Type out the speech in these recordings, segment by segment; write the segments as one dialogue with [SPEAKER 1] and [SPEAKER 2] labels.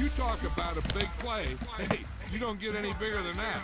[SPEAKER 1] You talk about a big play. Hey, you don't get any bigger than that.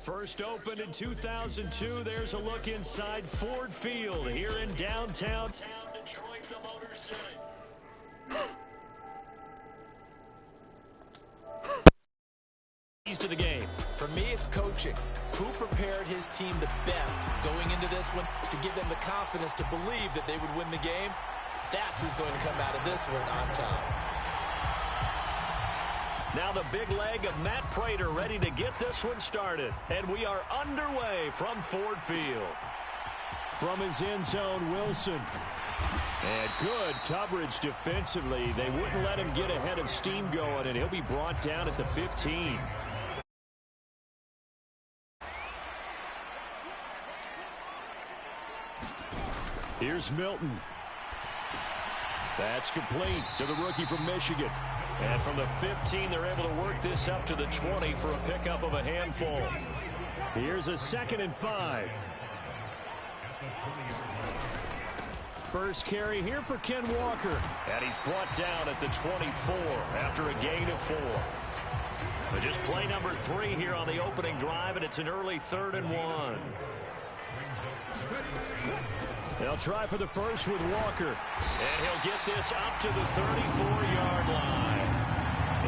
[SPEAKER 2] First opened in 2002. There's a look inside Ford Field here in downtown Detroit, the Motor City. Keys to the game.
[SPEAKER 3] For me, it's coaching. Who prepared his team the best going into this one to give them the confidence to believe that they would win the game? That's who's going to come out of this one on top.
[SPEAKER 2] Now the big leg of Matt Prater ready to get this one started. And we are underway from Ford Field. From his end zone, Wilson. And good coverage defensively. They wouldn't let him get ahead of steam going, and he'll be brought down at the 15. Here's Milton. That's complete to the rookie from Michigan. And from the 15, they're able to work this up to the 20 for a pickup of a handful. Here's a 2nd and 5. First carry here for Ken Walker. And he's brought down at the 24 after a gain of 4. But just play number 3 here on the opening drive, and it's an early 3rd and 1. They'll try for the first with Walker. And he'll get this up to the 34-yard line.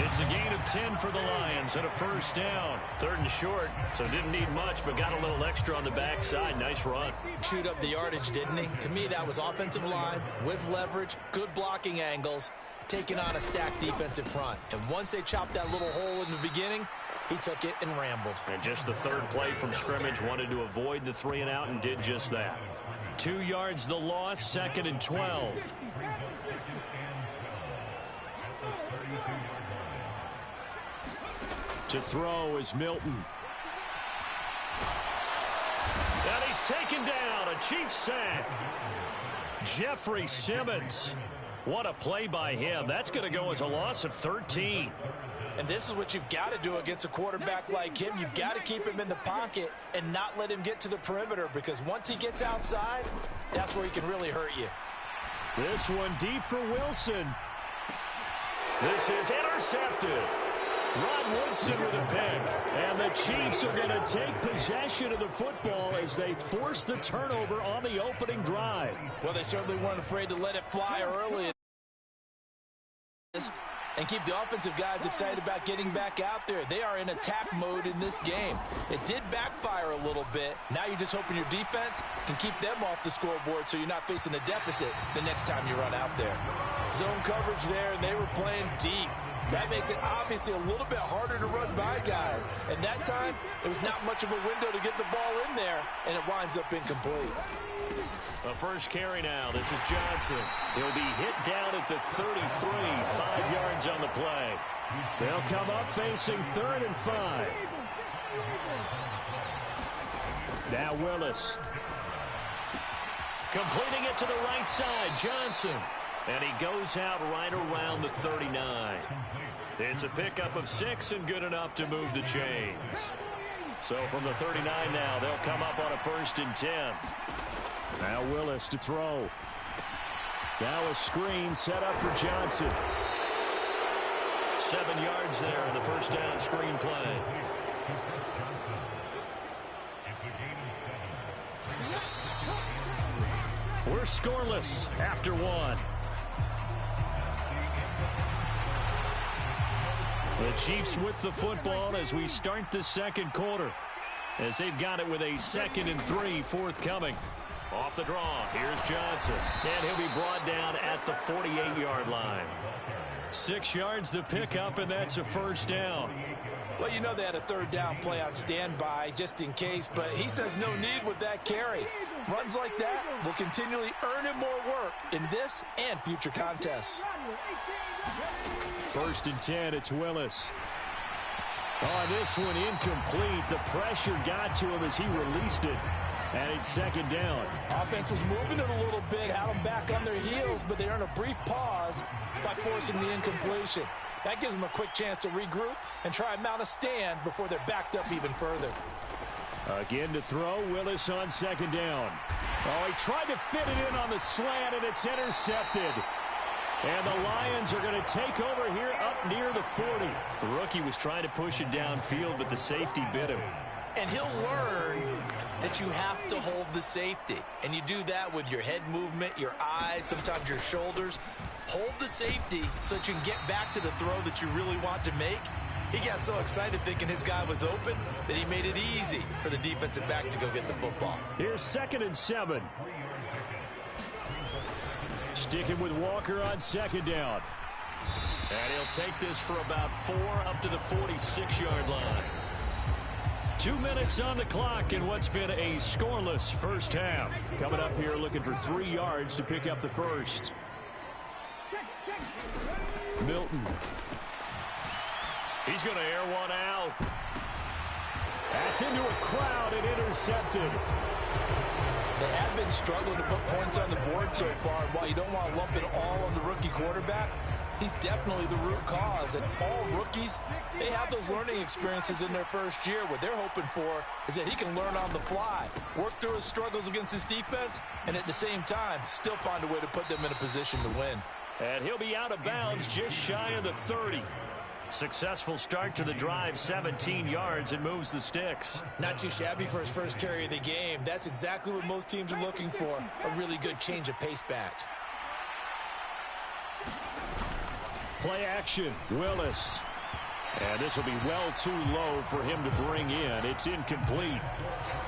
[SPEAKER 2] It's a gain of 10 for the Lions and a first down. 3rd and short, so didn't need much, but got a little extra on the backside. Nice run.
[SPEAKER 3] Chewed up the yardage, didn't he? To me, that was offensive line with leverage, good blocking angles, taking on a stacked defensive front. And once they chopped that little hole in the beginning, he took it and rambled.
[SPEAKER 2] And just the 3rd play from scrimmage, wanted to avoid the 3 and out and did just that. 2 yards the loss, 2nd and 12. To throw is Milton. And he's taken down, a Chiefs sack. Jeffrey Simmons. What a play by him. That's going to go as a loss of 13.
[SPEAKER 3] And this is what you've got to do against a quarterback like him. You've got to keep him in the pocket and not let him get to the perimeter, because once he gets outside, that's where he can really hurt you.
[SPEAKER 2] This one deep for Wilson. This is intercepted. Rod Woodson with a pick. And the Chiefs are going to take possession of the football as they force the turnover on the opening drive.
[SPEAKER 3] Well, they certainly weren't afraid to let it fly early and keep the offensive guys excited about getting back out there. They are in attack mode in this game. It did backfire a little bit. Now you're just hoping your defense can keep them off the scoreboard so you're not facing a deficit the next time you run out there. Zone coverage there, and they were playing deep. That makes it obviously a little bit harder to run by guys. And that time, it was not much of a window to get the ball in there, and it winds up incomplete.
[SPEAKER 2] The first carry now. This is Johnson. He'll be hit down at the 33, 5 yards on the play. They'll come up facing 3rd and 5. Now Willis. Completing it to the right side, Johnson. And he goes out right around the 39. It's a pickup of 6 and good enough to move the chains. So from the 39 now, they'll come up on a 1st and 10. Now Willis to throw. Now a screen set up for Johnson. 7 yards there in the first down screen play. We're scoreless after 1. The Chiefs with the football as we start the second quarter, as they've got it with a 2nd and 3 forthcoming. Off the draw, here's Johnson, and he'll be brought down at the 48-yard line. 6 yards the pickup, and that's a first down.
[SPEAKER 3] Well, you know they had a 3rd down play on standby just in case, but he says no need with that carry. Runs like that will continually earn him more work in this and future contests.
[SPEAKER 2] 1st and 10, it's Willis. On this one, incomplete. The pressure got to him as he released it. And it's 2nd down.
[SPEAKER 3] Offense was moving it a little bit, had them back on their heels, but they earned a brief pause by forcing the incompletion. That gives them a quick chance to regroup and try and mount a stand before they're backed up even further.
[SPEAKER 2] Again to throw, Willis on 2nd down. Oh, he tried to fit it in on the slant, and it's intercepted. And the Lions are going to take over here up near the 40. The rookie was trying to push it downfield, but the safety bit him.
[SPEAKER 3] And he'll learn that you have to hold the safety. And you do that with your head movement, your eyes, sometimes your shoulders. Hold the safety so that you can get back to the throw that you really want to make. He got so excited thinking his guy was open that he made it easy for the defensive back to go get the football.
[SPEAKER 2] Here's 2nd and 7. Sticking with Walker on 2nd down. And he'll take this for about 4 up to the 46-yard line. 2 minutes on the clock in what's been a scoreless first half. Coming up here looking for 3 yards to pick up the first. Milton. He's going to air one out. That's into a crowd and intercepted.
[SPEAKER 3] They have been struggling to put points on the board so far. While you don't want to lump it all on the rookie quarterback, he's definitely the root cause. And all rookies, they have those learning experiences in their first year. What they're hoping for is that he can learn on the fly, work through his struggles against his defense, and at the same time, still find a way to put them in a position to win.
[SPEAKER 2] And he'll be out of bounds just shy of the 30. Successful start to the drive, 17 yards, and moves the sticks.
[SPEAKER 3] Not too shabby for his first carry of the game. That's exactly what most teams are looking for, a really good change of pace back.
[SPEAKER 2] Play action, Willis. And this will be well too low for him to bring in. It's incomplete.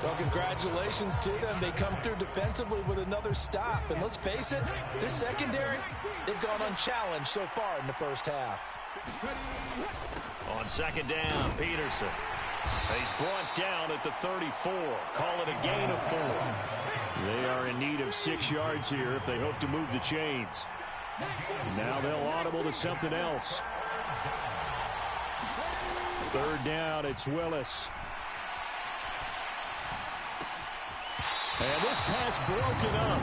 [SPEAKER 3] Well, congratulations to them. They come through defensively with another stop. And let's face it, this secondary, they've gone unchallenged so far in the first half.
[SPEAKER 2] On 2nd down, Peterson. He's brought down at the 34. Call it a gain of 4. They are in need of 6 yards here if they hope to move the chains. Now they'll audible to something else. 3rd down, it's Willis. And this pass broken up.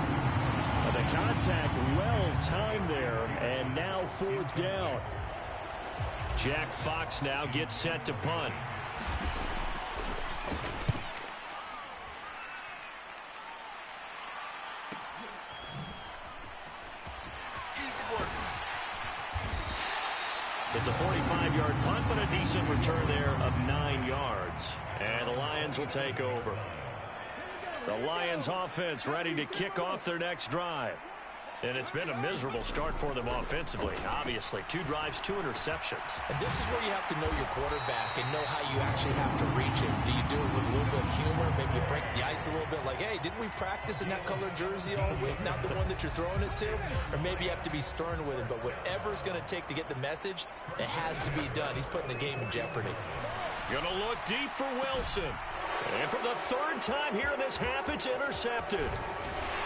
[SPEAKER 2] The contact well timed there, and now 4th down. Jack Fox now gets set to punt. It's a 45-yard punt, but a decent return there of 9 yards. And the Lions will take over. The Lions offense ready to kick off their next drive. And it's been a miserable start for them offensively. Obviously, 2 drives, 2 interceptions.
[SPEAKER 3] And this is where you have to know your quarterback and know how you actually have to reach him. Do you do it with a little bit of humor? Maybe you break the ice a little bit like, hey, didn't we practice in that color jersey all week? Not the one that you're throwing it to? Or maybe you have to be stern with him. But whatever it's going to take to get the message, it has to be done. He's putting the game in jeopardy.
[SPEAKER 2] Going to look deep for Wilson. And for the 3rd time here in this half, it's intercepted.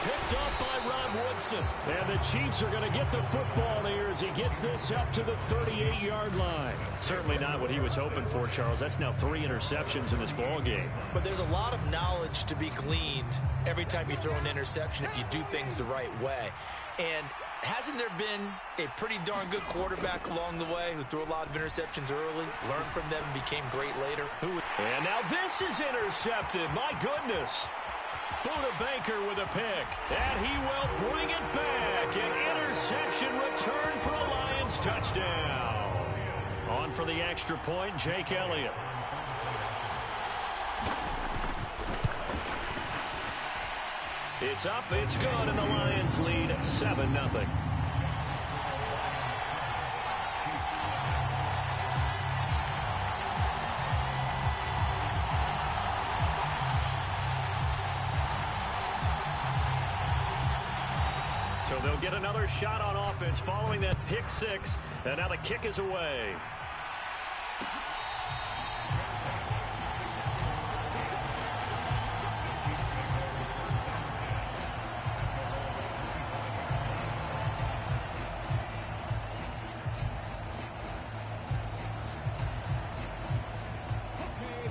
[SPEAKER 2] Picked up by Rob Woodson. And the Chiefs are going to get the football here as he gets this up to the 38-yard line. Certainly not what he was hoping for, Charles. That's now 3 interceptions in this ball game.
[SPEAKER 3] But there's a lot of knowledge to be gleaned every time you throw an interception if you do things the right way. And hasn't there been a pretty darn good quarterback along the way who threw a lot of interceptions early, learned from them, and became great later?
[SPEAKER 2] And now this is intercepted. My goodness. Buda Baker with a pick, and he will bring it back. An interception return for a Lions touchdown. On for the extra point, Jake Elliott. It's up, it's good, and the Lions lead 7-0. So they'll get another shot on offense following that pick 6, and now the kick is away.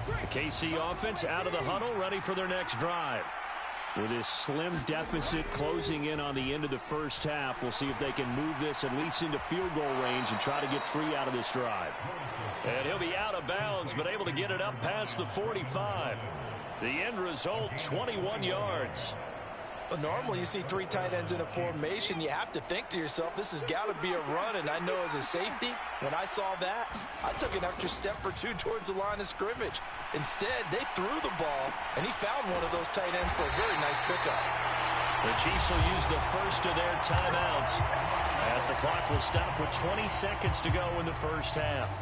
[SPEAKER 2] The KC offense out of the huddle, ready for their next drive. With this slim deficit closing in on the end of the first half, we'll see if they can move this at least into field goal range and try to get 3 out of this drive. And he'll be out of bounds, but able to get it up past the 45. The end result, 21 yards.
[SPEAKER 3] Well, normally you see 3 tight ends in a formation. You have to think to yourself, this has got to be a run. And I know as a safety, when I saw that, I took an extra step or 2 towards the line of scrimmage. Instead, they threw the ball, and he found one of those tight ends for a very nice pickup.
[SPEAKER 2] The Chiefs will use the first of their timeouts as the clock will stop with 20 seconds to go in the first half.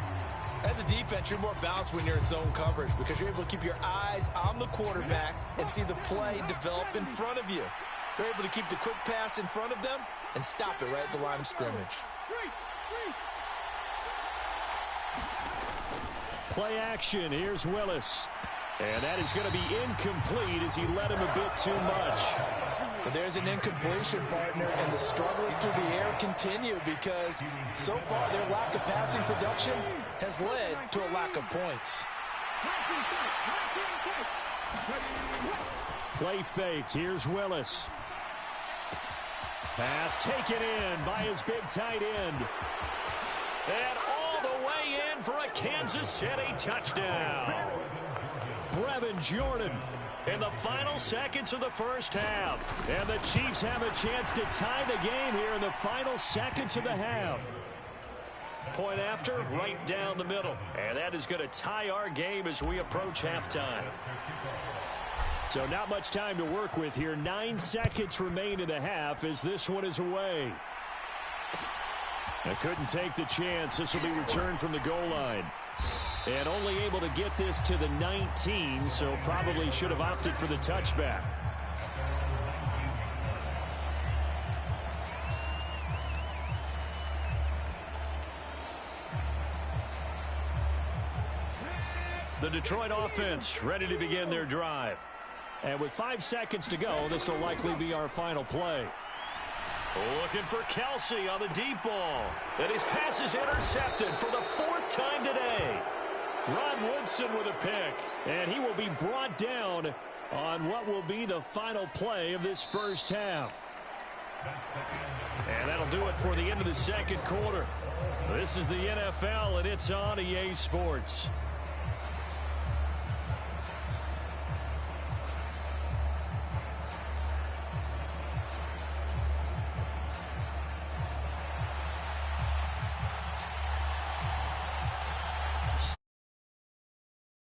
[SPEAKER 3] As a defense, you're more balanced when you're in zone coverage because you're able to keep your eyes on the quarterback and see the play develop in front of you. You're able to keep the quick pass in front of them and stop it right at the line of scrimmage.
[SPEAKER 2] Play action. Here's Willis. And that is going to be incomplete as he led him a bit too much.
[SPEAKER 3] But there's an incompletion, partner, and the struggles through the air continue because so far their lack of passing production has led to a lack of points.
[SPEAKER 2] Play fake. Here's Willis. Pass taken in by his big tight end. And all the way in for a Kansas City touchdown. Brevin Jordan in the final seconds of the first half. And the Chiefs have a chance to tie the game here in the final seconds of the half. Point after, right down the middle. And that is going to tie our game as we approach halftime. So not much time to work with here. 9 seconds remain in the half as this one is away. I couldn't take the chance. This will be returned from the goal line. And only able to get this to the 19, so probably should have opted for the touchback. The Detroit offense ready to begin their drive. And with 5 seconds to go, this will likely be our final play. Looking for Kelsey on the deep ball. And his pass is intercepted for the 4th time today. Ron Woodson with a pick. And he will be brought down on what will be the final play of this first half. And that'll do it for the end of the second quarter. This is the NFL, and it's on EA Sports.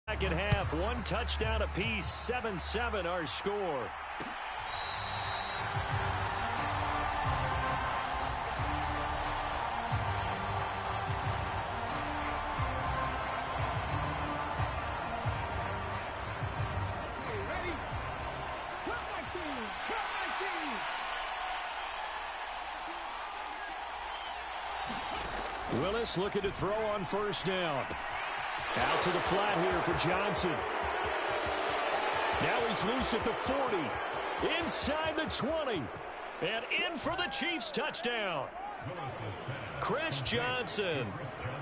[SPEAKER 2] Second half, 1 touchdown apiece, 7-7 our score. Willis looking to throw on first down. Out to the flat here for Johnson. Now he's loose at the 40. Inside the 20. And in for the Chiefs touchdown. Chris Johnson,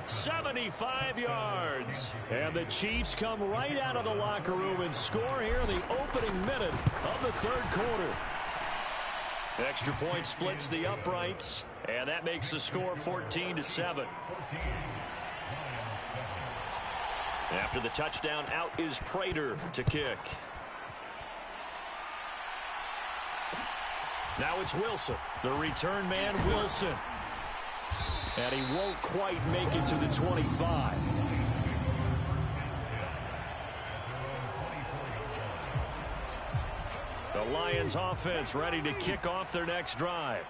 [SPEAKER 2] 75 yards. And the Chiefs come right out of the locker room and score here in the opening minute of the third quarter. Extra point splits the uprights, and that makes the score 14-7. After the touchdown, out is Prater to kick. Now it's Wilson, the return man Wilson. And he won't quite make it to the 25. The Lions offense ready to kick off their next drive.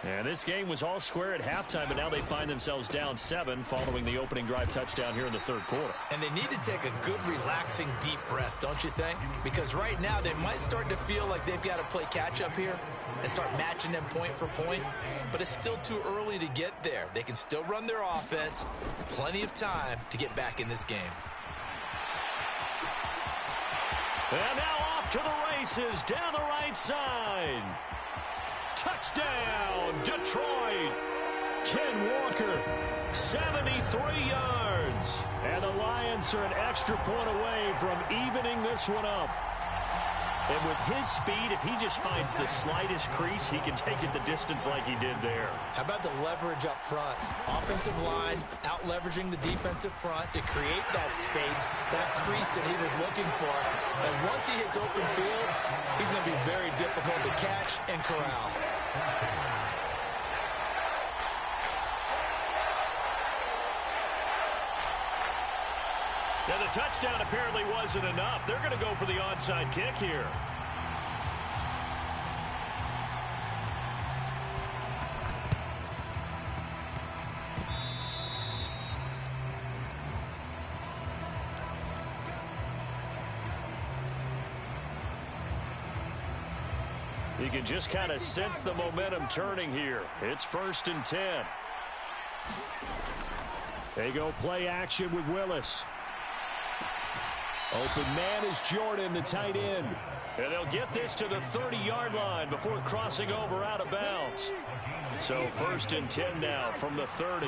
[SPEAKER 2] And this game was all square at halftime, but now they find themselves down 7 following the opening drive touchdown here in the third quarter.
[SPEAKER 3] And they need to take a good, relaxing, deep breath, don't you think? Because right now they might start to feel like they've got to play catch-up here and start matching them point for point. But it's still too early to get there. They can still run their offense. Plenty of time to get back in this game.
[SPEAKER 2] And now off to the races down the right side. Touchdown, Detroit. Ken Walker, 73 yards. And the Lions are an extra point away from evening this one up. And with his speed, if he just finds the slightest crease, he can take it the distance like he did there.
[SPEAKER 3] How about the leverage up front? Offensive line out-leveraging the defensive front to create that space, that crease that he was looking for. And once he hits open field, he's going to be very difficult to catch and corral.
[SPEAKER 2] Now, the touchdown apparently wasn't enough. They're going to go for the onside kick here. You can just kind of sense the momentum turning here. It's 1st and 10. They go play action with Willis. Open man is Jordan, the tight end. And they'll get this to the 30-yard line before crossing over out of bounds. So 1st and 10 now from the 30.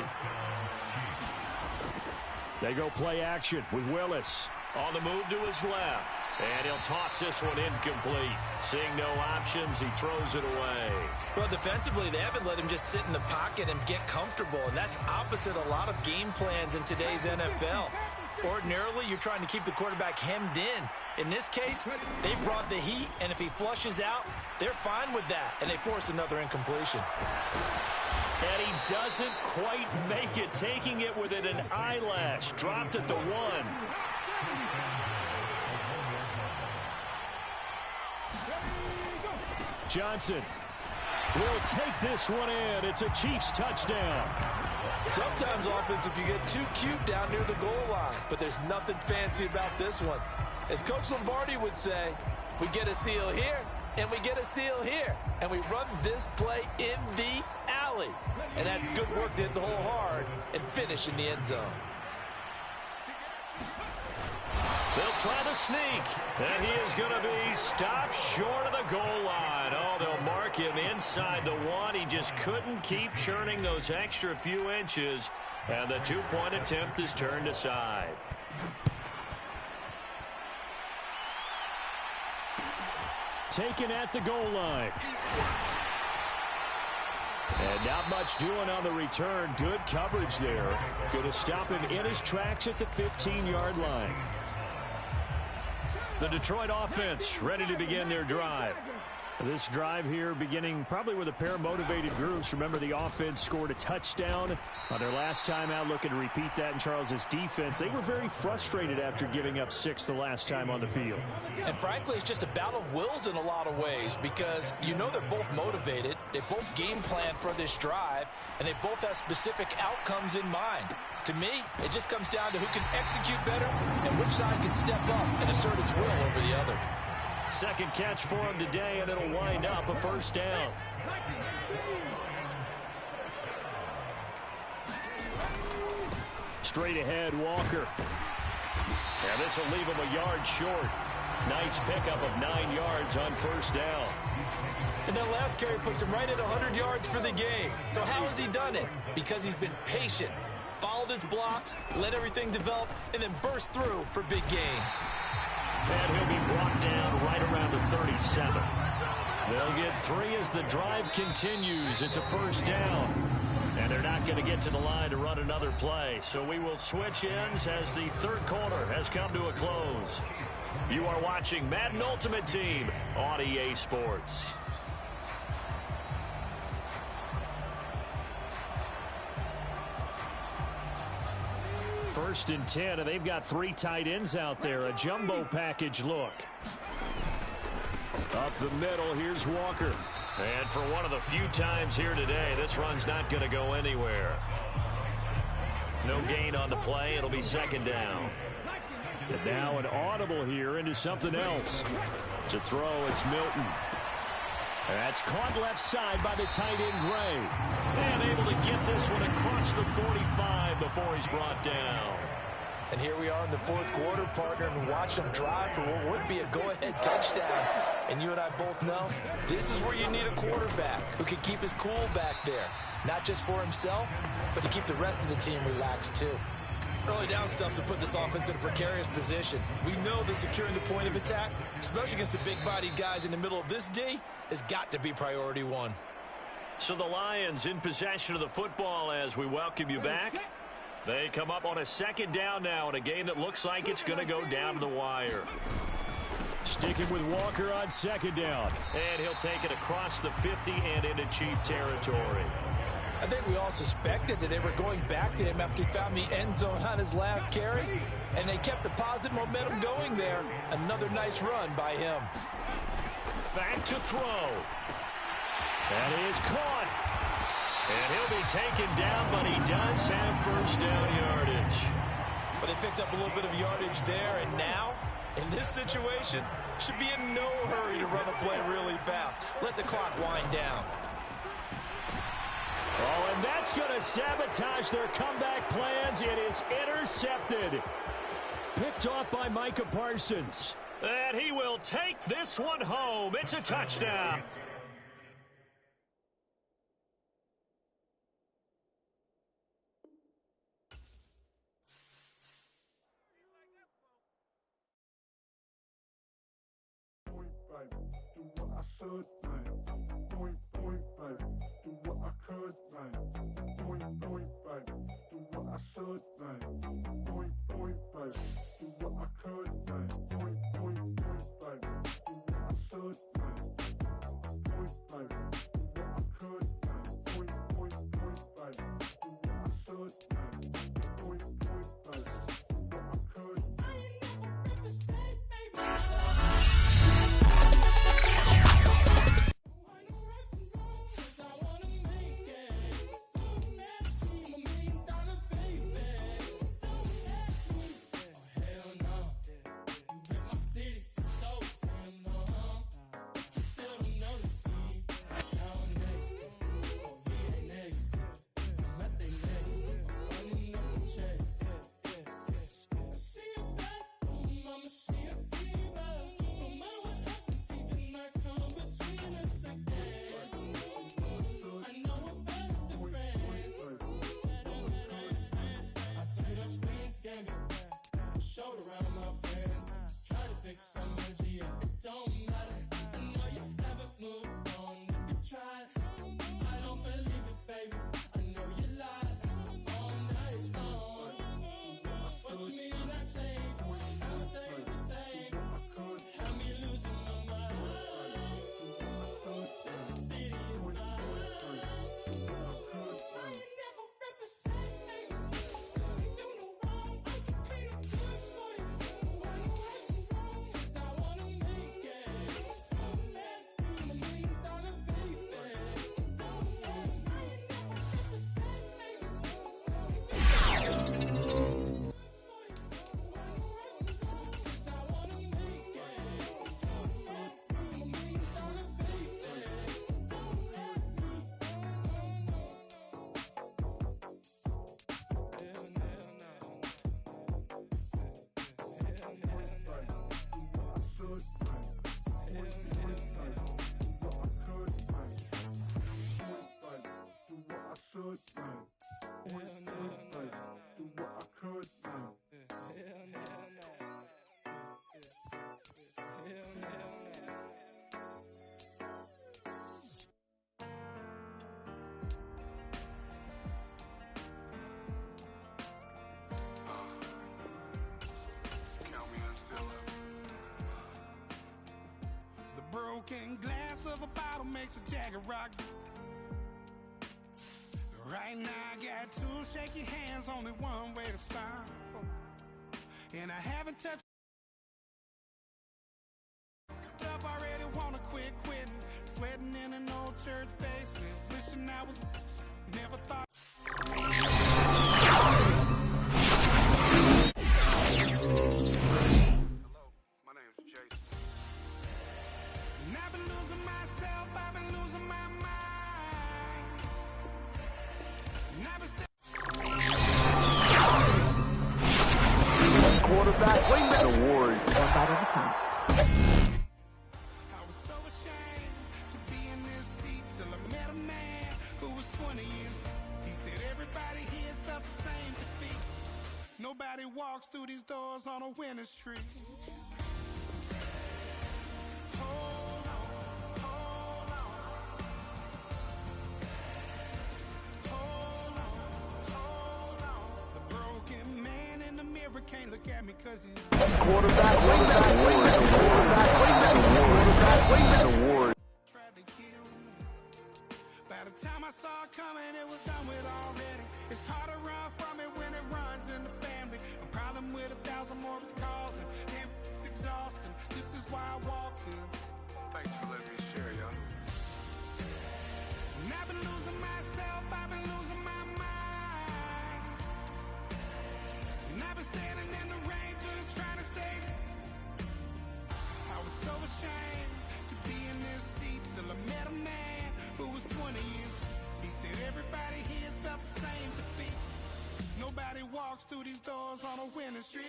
[SPEAKER 2] They go play action with Willis. On the move to his left. And he'll toss this one incomplete. Seeing no options, he throws it away.
[SPEAKER 3] Well, defensively, they haven't let him just sit in the pocket and get comfortable. And that's opposite a lot of game plans in today's NFL. Ordinarily, you're trying to keep the quarterback hemmed in. In this case, they brought the heat, and if he flushes out, they're fine with that, and they force another incompletion.
[SPEAKER 2] And he doesn't quite make it, taking it within an eyelash. Dropped at the 1. Johnson will take this one in. It's a Chiefs touchdown.
[SPEAKER 4] Sometimes offense, if you get too cute down near the goal line, but there's nothing fancy about this one. As Coach Lombardi would say, we get a seal here, and we get a seal here, and we run this play in the alley. And that's good work to hit the hole hard and finish in the end zone.
[SPEAKER 2] They'll try the sneak, and he is going to be stopped short of the goal line. Oh, they'll mark him inside the one. He just couldn't keep churning those extra few inches, and the two-point attempt is turned aside. Taken at the goal line. And not much doing on the return. Good coverage there. Going to stop him in his tracks at the 15-yard line. The Detroit offense ready to begin their drive. This drive here beginning probably with a pair of motivated groups. Remember, the offense scored a touchdown on their last time out, looking to repeat that in Charles's defense. They were very frustrated after giving up 6 the last time on the field.
[SPEAKER 3] And frankly, it's just a battle of wills in a lot of ways, because you know they're both motivated. They both game plan for this drive, and they both have specific outcomes in mind. To me, it just comes down to who can execute better and which side can step up and assert its will over the other.
[SPEAKER 2] Second catch for him today, and it'll wind up a first down. Straight ahead, Walker. And this will leave him a yard short. Nice pickup of 9 yards on first down.
[SPEAKER 3] And that last carry puts him right at 100 yards for the game. So how has he done it? Because he's been patient, followed his blocks, let everything develop, and then burst through for big gains.
[SPEAKER 2] And he'll be brought down right around the 37. They'll get 3 as the drive continues. It's a first down. And they're not going to get to the line to run another play. So we will switch ends as the third quarter has come to a close. You are watching Madden Ultimate Team on EA Sports. First and 10, and they've got 3 tight ends out there. A jumbo package look. Up the middle, here's Walker. And for one of the few times here today, this run's not going to go anywhere. No gain on the play. It'll be second down. And now an audible here into something else. To throw, it's Milton. That's caught left side by the tight end, Gray. And able to get this one across the 45 before he's brought down.
[SPEAKER 3] And here we are in the fourth quarter, partner, and watch them drive for what would be a go-ahead touchdown. And you and I both know this is where you need a quarterback who can keep his cool back there. Not just for himself, but to keep the rest of the team relaxed too. Early down stuffs will put this offense in a precarious position. We know that securing the point of attack, especially against the big-bodied guys in the middle of this D, has got to be priority one.
[SPEAKER 2] So the Lions in possession of the football as we welcome you back. They come up on a second down now in a game that looks like it's going to go down to the wire. Sticking with Walker on second down. And he'll take it across the 50 and into Chief territory.
[SPEAKER 3] I think we all suspected that they were going back to him after he found the end zone on his last carry, and they kept the positive momentum going there. Another nice run by him.
[SPEAKER 2] Back to throw. That is caught. And he'll be taken down, but he does have first down yardage.
[SPEAKER 3] But they picked up a little bit of yardage there, and now, in this situation, should be in no hurry to run the play really fast. Let the clock wind down.
[SPEAKER 2] Oh, and that's going to sabotage their comeback plans. It is intercepted. Picked off by Micah Parsons. And he will take this one home. It's a touchdown.
[SPEAKER 5] broken glass of a bottle makes a Jagger rock. Right now I got two shaky hands, only one way to stop. And I haven't touched up, already wanna quit quitting. Sweating in an old church basement, wishing I was, never thought.
[SPEAKER 6] Hello, my name's Jason.
[SPEAKER 5] And I've been losing myself, I've been losing my mind. And I've been
[SPEAKER 7] quarterback win that award. One bite at a time.
[SPEAKER 5] I was so ashamed to be in this seat till I met a man who was 20 years. He said everybody here felt the same defeat. Nobody walks through these doors on a winning streak. Hold on, hold on. Hold on, hold on. The broken man in the mirror can't look at me 'cause he's
[SPEAKER 7] Quarterback win that award. Quarterback win that award. Quarterback win that award.
[SPEAKER 5] tried to kill me. By the time I saw it coming, it was done with already. It's hard to run from it when it runs in the family. A problem with 1,000 more it's causing. Damn, it's exhausting. This is why I walked in.
[SPEAKER 6] Thanks for letting me share, y'all.
[SPEAKER 5] And I've been losing myself, I've been losing my mind. And I've been standing in the rain just trying to stay. I was so ashamed to be in this seat till I met a man who was 20 years. He said everybody here's felt the same defeat. Nobody walks through these doors on a winning streak.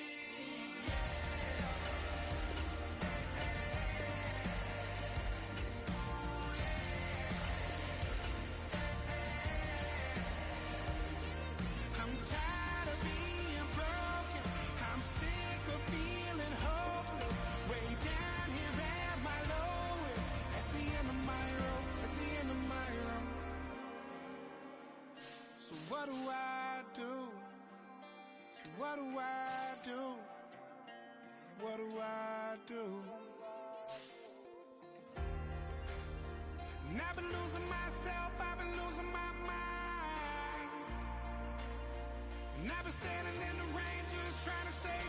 [SPEAKER 5] I'm tired of being broken. I'm sick of feeling hopeless. Way down here at my lowest. At the end of my road. At the end of my road. So what do I do? So what do I do? What do I do? And I've been losing myself, I've been losing my mind. And I've been standing in the rain just trying to stay.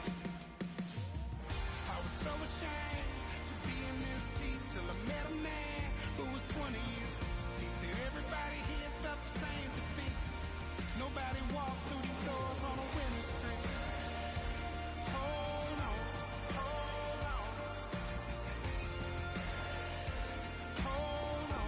[SPEAKER 5] I was so ashamed to be in this seat till I met a man who was 20 years. He said everybody here's felt the same defeat. Nobody walks through these doors on a winning streak. Hold on, hold on. Hold on,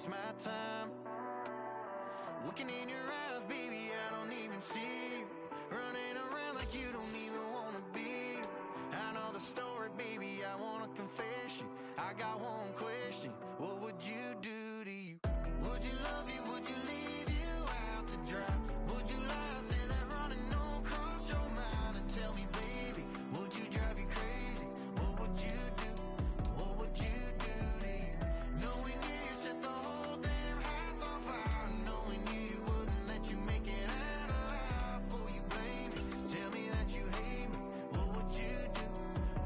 [SPEAKER 5] waste my time. Looking in your eyes, baby, I don't even see you. Running around like you don't even want to be. I know the story, baby, I want to confess you. I got one question, what would you do to you? Would you love you, would you leave you out to dry? Would you lie, say that running don't cross your mind? And tell me, baby, would you drive you crazy? What would you do? What would you do to you? Knowing you set the whole damn house on fire. Knowing you wouldn't let you make it out alive. For you blame me, tell me that you hate me. What would you do?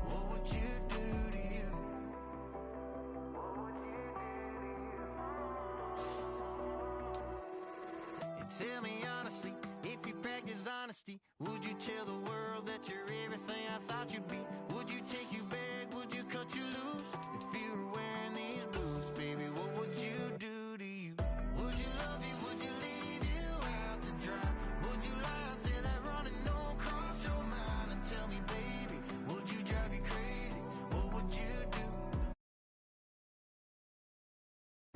[SPEAKER 5] What would you do to you? And tell me honestly, if you practiced honesty, would you tell the world that you're everything I thought you'd be? Would you take you back? Would you cut you loose? If you were wearing these boots, baby, what would you do to you? Would you love you? Would you leave you out to dry? Would you lie, say that running don't cross your mind? And tell me, baby, would you drive you crazy? What would you do?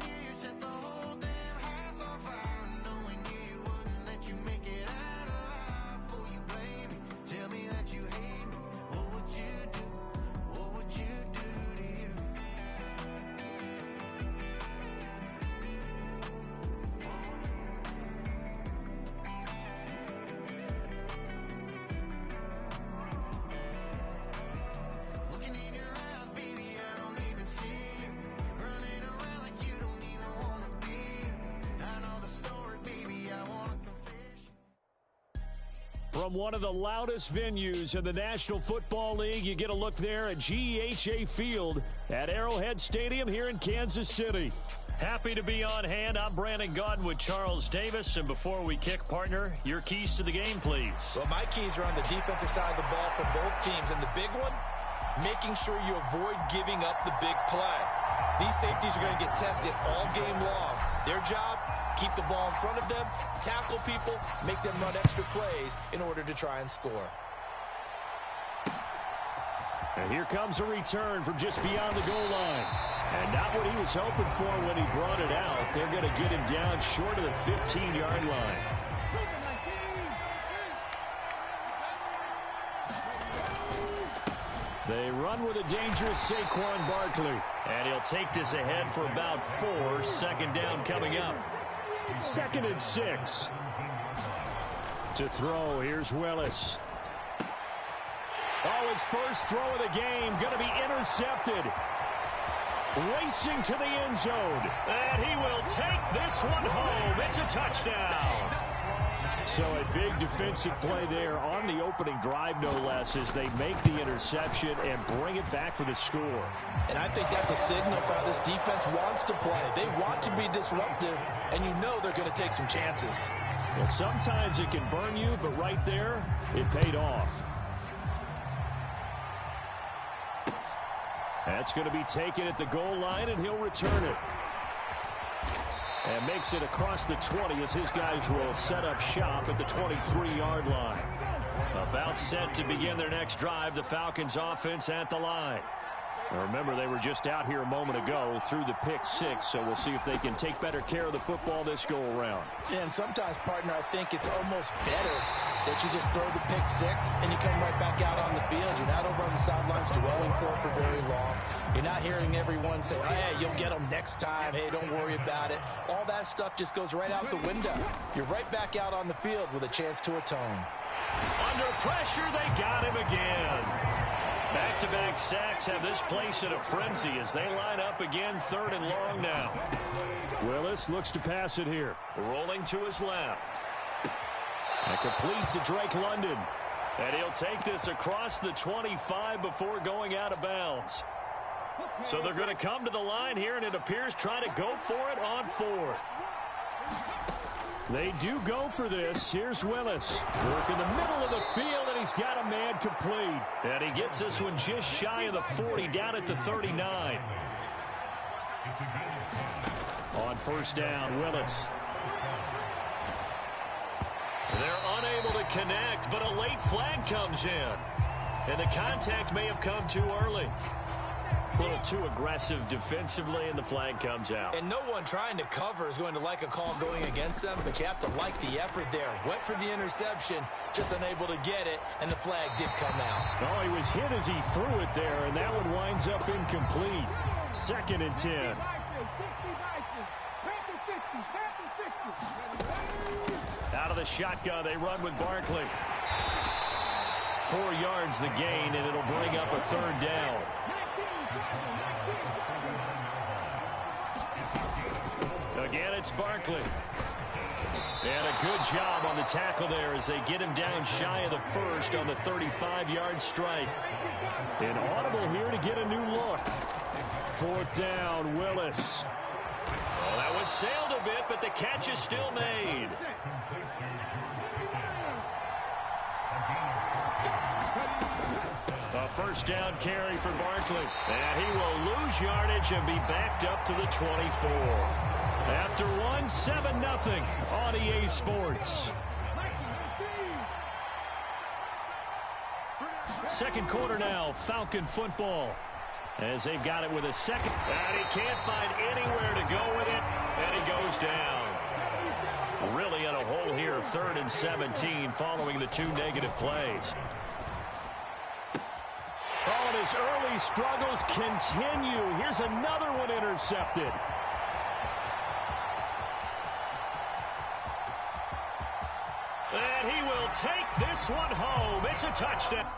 [SPEAKER 5] You set the whole damn house on fire, knowing you wouldn't let you make it out alive. For you blame me, tell me that you hate me. What would you do? What would you do to you? Looking in your eyes, baby, I don't even see you. Running around like you don't even want to be. I know the story, baby, I want to confess you.
[SPEAKER 2] From one of the loudest venues in the National Football League, you get a look there at GEHA Field at Arrowhead Stadium here in Kansas City. Happy to be on hand. I'm Brandon Gaudin with Charles Davis. And before we kick, partner, your keys to the game, please.
[SPEAKER 3] Well, my keys are on the defensive side of the ball for both teams. And the big one, making sure you avoid giving up the big play. These safeties are going to get tested all game long. Their job, keep the ball in front of them, tackle people, make them run extra plays in order to try and score.
[SPEAKER 2] And here comes a return from just beyond the goal line. And not what he was hoping for when he brought it out. They're going to get him down short of the 15-yard line. They run with a dangerous Saquon Barkley. And he'll take this ahead for about 4. Second down coming up. 2nd and 6. To throw, here's Willis. Oh, his first throw of the game going to be intercepted. Racing to the end zone. And he will take this one home. It's a touchdown. So a big defensive play there on the opening drive, no less, as they make the interception and bring it back for the score.
[SPEAKER 3] And I think that's a signal for how this defense wants to play. They want to be disruptive, and you know they're going to take some chances.
[SPEAKER 2] Well, sometimes it can burn you, but right there, it paid off. That's going to be taken at the goal line, and he'll return it. And makes it across the 20 as his guys will set up shop at the 23-yard line. About set to begin their next drive, the Falcons offense at the line. Now remember, they were just out here a moment ago through the pick 6, so we'll see if they can take better care of the football this go-around.
[SPEAKER 3] Yeah, and sometimes, partner, I think it's almost better that you just throw the pick 6 and you come right back out on the field. You're not over on the sidelines dwelling for very long. You're not hearing everyone say, hey, you'll get them next time. Hey, don't worry about it. All that stuff just goes right out the window. You're right back out on the field with a chance to atone.
[SPEAKER 2] Under pressure, they got him again. Back-to-back sacks have this place in a frenzy as they line up again, 3rd and long now. Willis looks to pass it here. Rolling to his left. And complete to Drake London. And he'll take this across the 25 before going out of bounds. So they're going to come to the line here, and it appears trying to go for it on 4th. They do go for this. Here's Willis. Work in the middle of the field, and he's got a man complete. And he gets this one just shy of the 40, down at the 39. On 1st down, Willis. They're unable to connect, but a late flag comes in. And the contact may have come too early. A little too aggressive defensively, and the flag comes out.
[SPEAKER 3] And no one trying to cover is going to like a call going against them, but you have to like the effort there. Went for the interception, just unable to get it, and the flag did come out.
[SPEAKER 2] Oh, he was hit as he threw it there, and that one winds up incomplete. 2nd and 10. Out of the shotgun, they run with Barkley. 4 yards the gain, and it'll bring up a 3rd down. Again, it's Barkley. And a good job on the tackle there as they get him down shy of the 1st on the 35-yard strike. An audible here to get a new look. 4th down, Willis. Well, that one sailed a bit, but the catch is still made. A 1st down carry for Barkley. And he will lose yardage and be backed up to the 24. After 7-0 on EA Sports. 2nd quarter now, Falcon football. As they've got it with a second. And he can't find anywhere to go with it. And he goes down. Really in a hole here, 3rd and 17 following the 2 negative plays. Oh, and his early struggles continue. Here's another one intercepted. And he will take this one home. It's a touchdown.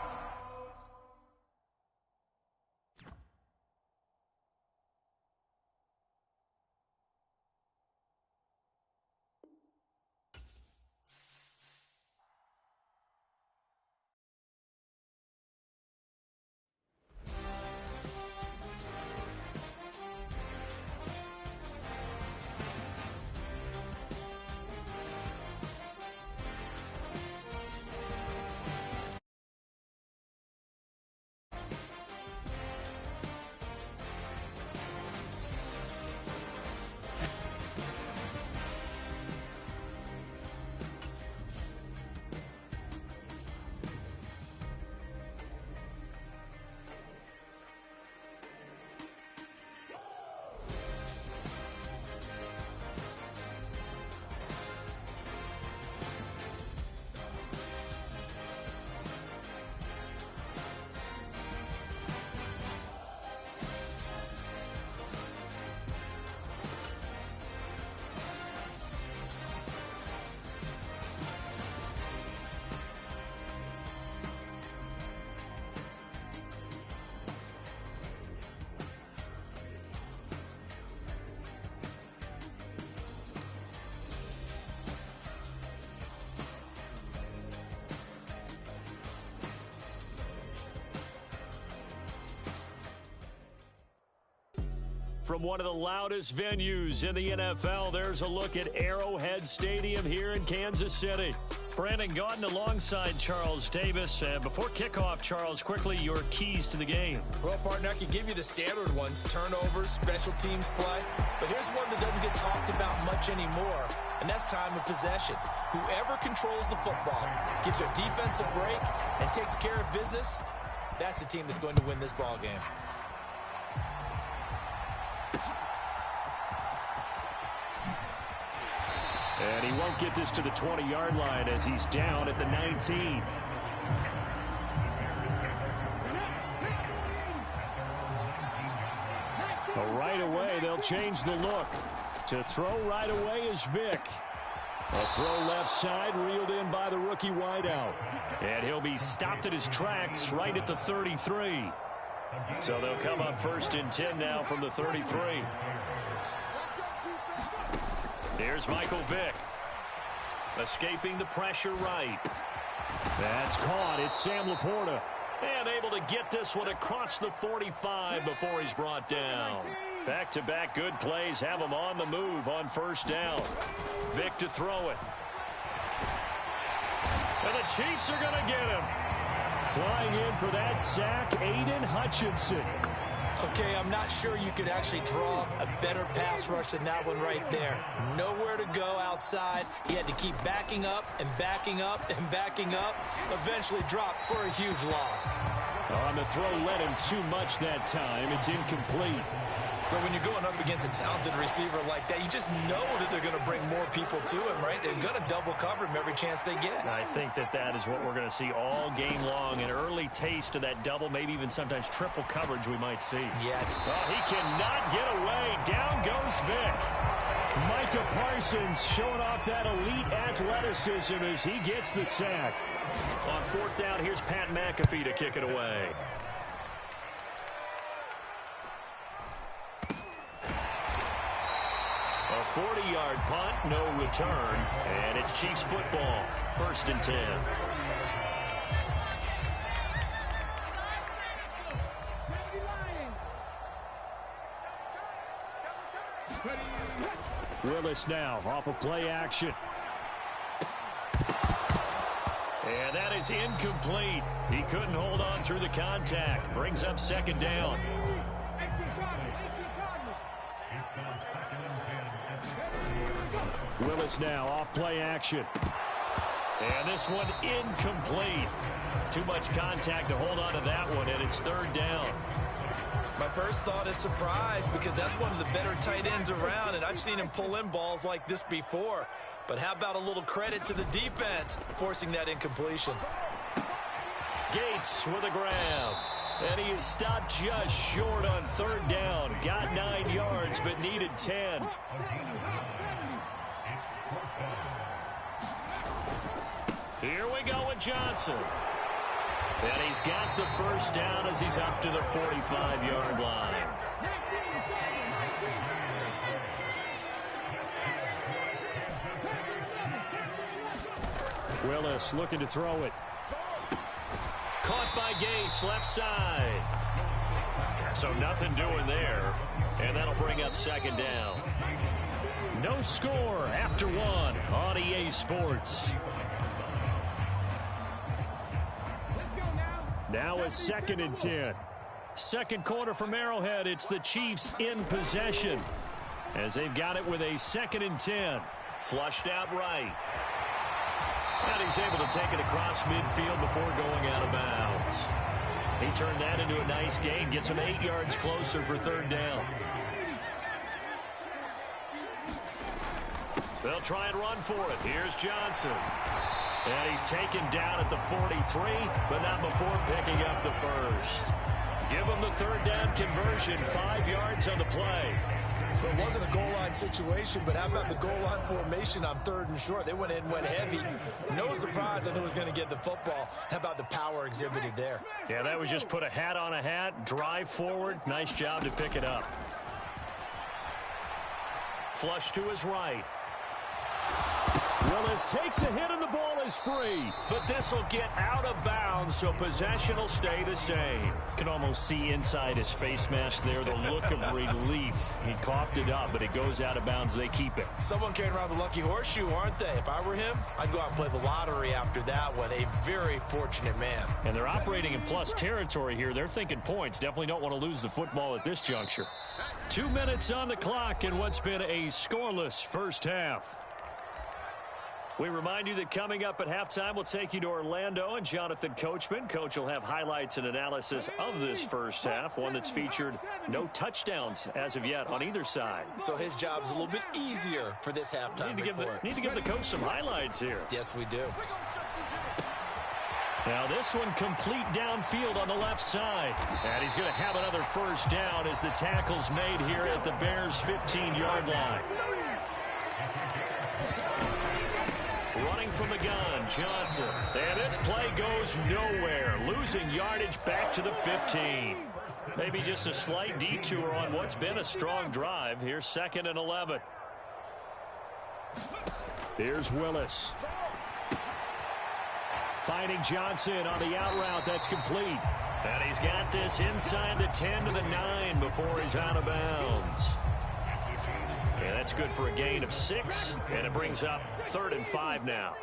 [SPEAKER 2] From one of the loudest venues in the NFL, there's a look at Arrowhead Stadium here in Kansas City. Brandon Gaudin alongside Charles Davis. And before kickoff, Charles, quickly your keys to the game.
[SPEAKER 3] Well, partner, I can give you the standard ones, turnovers, special teams play. But here's one that doesn't get talked about much anymore, and that's time of possession. Whoever controls the football, gives their defense a break, and takes care of business, that's the team that's going to win this ball game.
[SPEAKER 2] And he won't get this to the 20-yard line as he's down at the 19. Right away, they'll change the look. To throw right away is Vick. A throw left side, reeled in by the rookie wideout. And he'll be stopped at his tracks right at the 33. So they'll come up 1st and 10 now from the 33. Here's Michael Vick. Escaping the pressure right. That's caught. It's Sam Laporta. And able to get this one across the 45 before he's brought down. Back-to-back good plays have him on the move on 1st down. Vick to throw it. And the Chiefs are going to get him. Flying in for that sack, Aiden Hutchinson.
[SPEAKER 3] Okay, I'm not sure you could actually draw a better pass rush than that one right there. Nowhere to go outside. He had to keep backing up and backing up and backing up. Eventually dropped for a huge loss.
[SPEAKER 2] On the throw, led him too much that time. It's incomplete.
[SPEAKER 3] But when you're going up against a talented receiver like that, you just know that they're going to bring more people to him, right? They're going to double cover him every chance they get.
[SPEAKER 2] I think that is what we're going to see all game long. An early taste of that double, maybe even sometimes triple coverage we might see.
[SPEAKER 3] Yeah.
[SPEAKER 2] Oh, he cannot get away. Down goes Vic. Micah Parsons showing off that elite athleticism as he gets the sack. On fourth down, here's Pat McAfee to kick it away. A 40-yard punt, no return, and it's Chiefs football. 1st and 10. Willis now off of play action. And that is incomplete. He couldn't hold on through the contact. Brings up 2nd down. Willis now off play action. And this one incomplete. Too much contact to hold on to that one, and it's 3rd down.
[SPEAKER 3] My first thought is surprise because that's one of the better tight ends around, and I've seen him pull in balls like this before. But how about a little credit to the defense forcing that incompletion?
[SPEAKER 2] Gates with a grab. And he is stopped just short on 3rd down. Got 9 yards, but needed 10. Here we go with Johnson. And he's got the 1st down as he's up to the 45-yard line. Willis looking to throw it. Caught by Gates, left side. So nothing doing there. And that'll bring up 2nd down. No score after 1 on EA Sports. Now it's 2nd and 10. Second quarter from Arrowhead. It's the Chiefs in possession as they've got it with a 2nd and 10. Flushed out right. And he's able to take it across midfield before going out of bounds. He turned that into a nice gain. Gets him 8 yards closer for 3rd down. They'll try and run for it. Here's Johnson. And he's taken down at the 43, but not before picking up the 1st. Give him the 3rd down conversion, 5 yards on the play.
[SPEAKER 3] So it wasn't a goal line situation, but how about the goal line formation on 3rd and short? They went in, went heavy. No surprise I knew he was going to get the football. How about the power exhibited there?
[SPEAKER 2] Yeah, that was just put a hat on a hat, drive forward. Nice job to pick it up. Flush to his right. Willis takes a hit and the ball is free. But this will get out of bounds, so possession will stay the same. Can almost see inside his face mask there the look of relief. He coughed it up, but it goes out of bounds. They keep it.
[SPEAKER 3] Someone carrying around the lucky horseshoe, aren't they? If I were him, I'd go out and play the lottery after that one. A very fortunate man.
[SPEAKER 2] And they're operating in plus territory here. They're thinking points. Definitely don't want to lose the football at this juncture. 2 minutes on the clock in what's been a scoreless first half. We remind you that coming up at halftime, we'll take you to Orlando and Jonathan Coachman. Coach will have highlights and analysis of this first half, one that's featured no touchdowns as of yet on either side.
[SPEAKER 3] So his job's a little bit easier for this halftime report.
[SPEAKER 2] Need to give the coach some highlights here.
[SPEAKER 3] Yes, we do.
[SPEAKER 2] Now this one complete downfield on the left side. And he's going to have another 1st down as the tackle's made here at the Bears' 15-yard line. Running from the gun, Johnson. And this play goes nowhere. Losing yardage back to the 15. Maybe just a slight detour on what's been a strong drive. Here's 2nd and 11. Here's Willis. Finding Johnson on the out route. That's complete. And he's got this inside the 10 to the 9 before he's out of bounds. And that's good for a gain of 6, and it brings up 3rd and 5 now.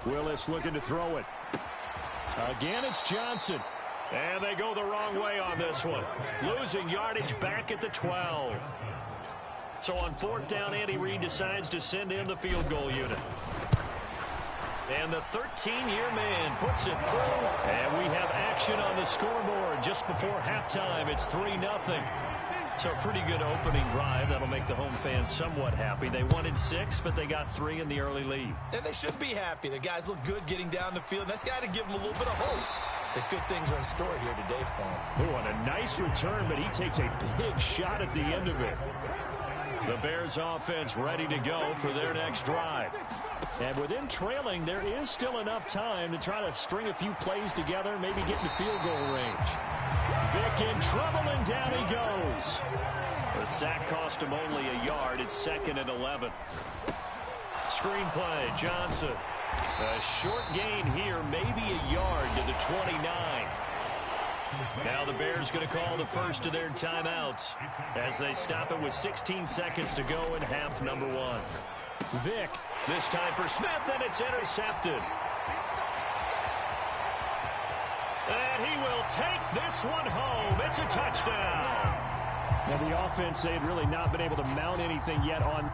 [SPEAKER 2] Willis looking to throw it. Again, it's Johnson. And they go the wrong way on this one. Losing yardage back at the 12. So on 4th down, Andy Reid decides to send in the field goal unit. And the 13-year man puts it through. And we have action on the scoreboard just before halftime. It's 3-0. So a pretty good opening drive. That'll make the home fans somewhat happy. They wanted 6, but they got 3 in the early lead.
[SPEAKER 3] And they should be happy. The guys look good getting down the field. And that's got to give them a little bit of hope that good things are in store here today for him.
[SPEAKER 2] Oh, and a nice return, but he takes a big shot at the end of it. The Bears offense ready to go for their next drive. And with them trailing, there is still enough time to try to string a few plays together, maybe get in the field goal range. Vick in trouble, and down he goes. The sack cost him only a yard. It's 2nd and 11. Screenplay, Johnson. A short gain here, maybe a yard to the 29. Now the Bears going to call the first of their timeouts as they stop it with 16 seconds to go in half number 1. Vick, this time for Smith, and it's intercepted. And he will take this one home. It's a touchdown. Now the offense, they had really not been able to mount anything yet on...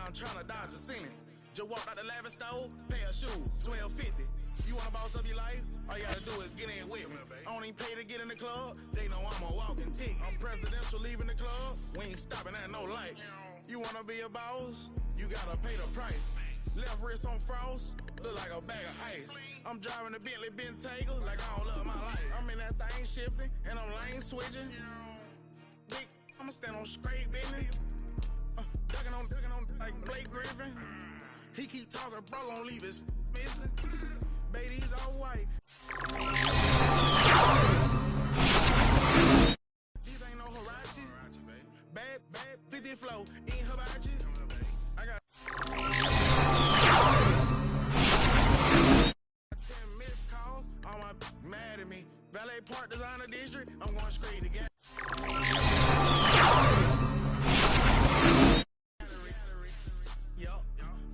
[SPEAKER 5] I'm trying to dodge a sinning. Just walk out the lavish stove, pay a shoe, $12.50. You want to boss up your life? All you gotta do is get in with me. I don't even pay to get in the club. They know I'm a walking tick. I'm presidential leaving the club. We ain't stopping at no lights. You want to be a boss? You gotta pay the price. Left wrist on frost, look like a bag of ice. I'm driving a Bentley Bentayga like I don't love my life. I'm in that thing shifting, and I'm lane switching. Big, I'ma stand on straight business. Ducking on like Blake Griffin. He keep talking, bro, gon' leave his missing. Baby's all white. These ain't no Hirachi. Bad, 50 flow, ain't hibachi. I got 10 missed calls, all my mad at me. Valet Park Designer District, I'm going straight to gas.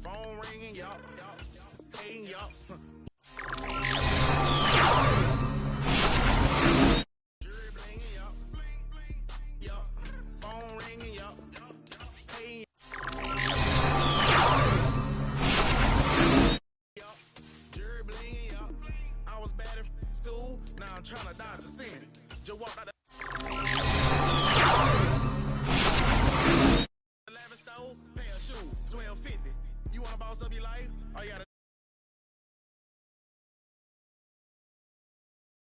[SPEAKER 5] Phone ringing, y'all. Hey, y'all. Jury blinging, y'all. Phone ringing, y'all. Hey, y'all. Jury blinging, y'all. I was bad in school, now I'm trying to dodge a sin. Just walked out the lavish stove, pay a shoe, $12.50. You want to boss up your life? All you gotta